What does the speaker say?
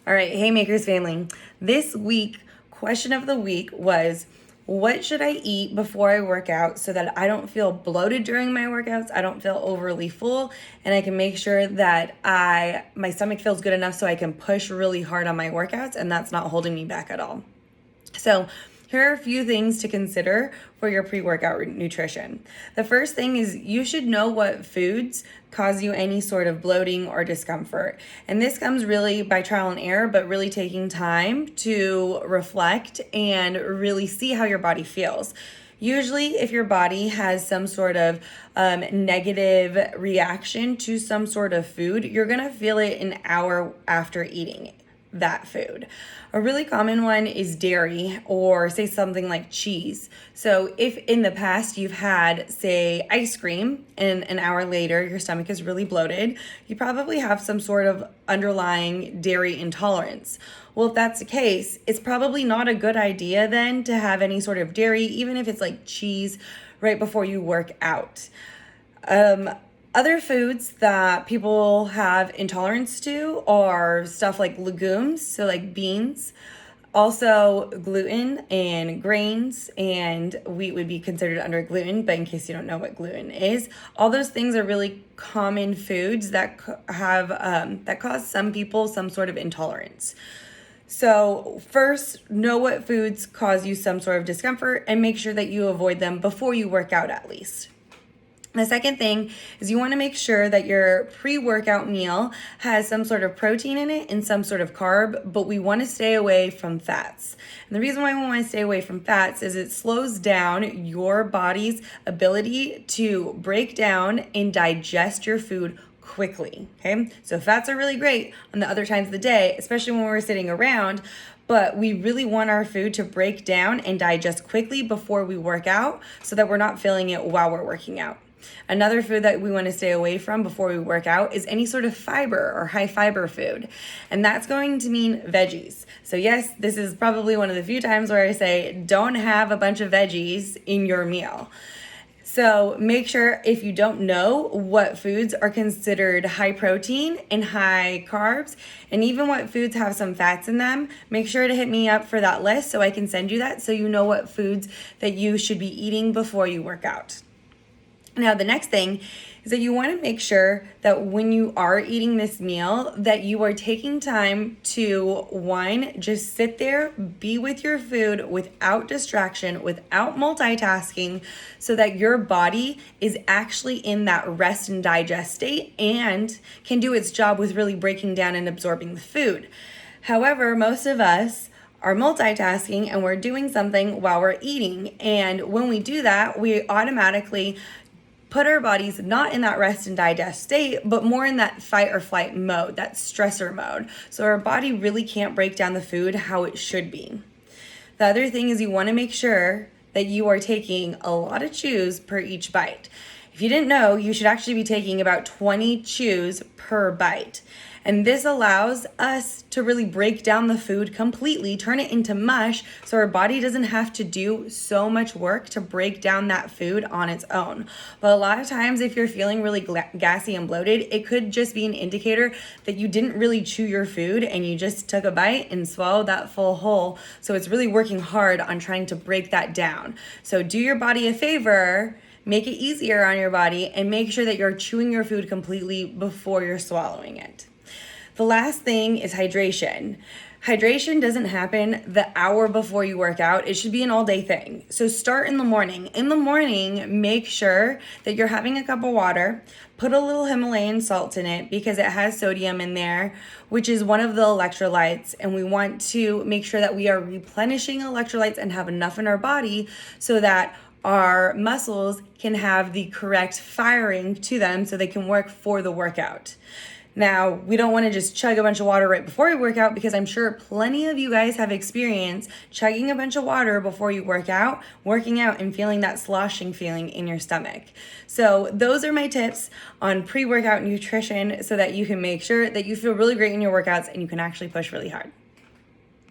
All right, hey Makers family. This week, question of the week was, what should I eat before I work out so that I don't feel bloated during my workouts, I don't feel overly full, and I can make sure that my stomach feels good enough so I can push really hard on my workouts and that's not holding me back at all. So here are a few things to consider for your pre-workout nutrition. The first thing is you should know what foods cause you any sort of bloating or discomfort. And this comes really by trial and error, but really taking time to reflect and really see how your body feels. Usually, if your body has some sort of negative reaction to some sort of food, you're gonna feel it an hour after eating that food. A really common one is dairy, or say something like cheese. So if in the past you've had, say, ice cream and an hour later your stomach is really bloated, you probably have some sort of underlying dairy intolerance. Well, if that's the case, it's probably not a good idea then to have any sort of dairy, even if it's like cheese, right before you work out. Other foods that people have intolerance to are stuff like legumes, so like beans, also gluten and grains, and wheat would be considered under gluten, but in case you don't know what gluten is, all those things are really common foods that have that cause some people some sort of intolerance. So first, know what foods cause you some sort of discomfort and make sure that you avoid them before you work out at least. The second thing is you want to make sure that your pre-workout meal has some sort of protein in it and some sort of carb, but we want to stay away from fats. And the reason why we want to stay away from fats is it slows down your body's ability to break down and digest your food quickly, okay? So fats are really great on the other times of the day, especially when we're sitting around, but we really want our food to break down and digest quickly before we work out so that we're not feeling it while we're working out. Another food that we want to stay away from before we work out is any sort of fiber or high fiber food. And that's going to mean veggies. So yes, this is probably one of the few times where I say don't have a bunch of veggies in your meal. So make sure, if you don't know what foods are considered high protein and high carbs, and even what foods have some fats in them, make sure to hit me up for that list so I can send you that so you know what foods that you should be eating before you work out. Now, the next thing is that you want to make sure that when you are eating this meal, that you are taking time to, one, just sit there, be with your food without distraction, without multitasking, so that your body is actually in that rest and digest state and can do its job with really breaking down and absorbing the food. However, most of us are multitasking and we're doing something while we're eating. And when we do that, we automatically put our bodies not in that rest and digest state, but more in that fight or flight mode, that stressor mode. So our body really can't break down the food how it should be. The other thing is you want to make sure that you are taking a lot of chews per each bite. If you didn't know, you should actually be taking about 20 chews per bite. And this allows us to really break down the food completely, turn it into mush, so our body doesn't have to do so much work to break down that food on its own. But a lot of times, if you're feeling really gassy and bloated, it could just be an indicator that you didn't really chew your food and you just took a bite and swallowed that full whole. So it's really working hard on trying to break that down. So do your body a favor, make it easier on your body, and make sure that you're chewing your food completely before you're swallowing it. The last thing is hydration. Hydration doesn't happen the hour before you work out. It should be an all-day thing. So start in the morning. In the morning, make sure that you're having a cup of water. Put a little Himalayan salt in it because it has sodium in there, which is one of the electrolytes. And we want to make sure that we are replenishing electrolytes and have enough in our body so that our muscles can have the correct firing to them so they can work for the workout. Now, we don't want to just chug a bunch of water right before we work out because I'm sure plenty of you guys have experienced chugging a bunch of water before you work out, working out, and feeling that sloshing feeling in your stomach. So those are my tips on pre-workout nutrition so that you can make sure that you feel really great in your workouts and you can actually push really hard.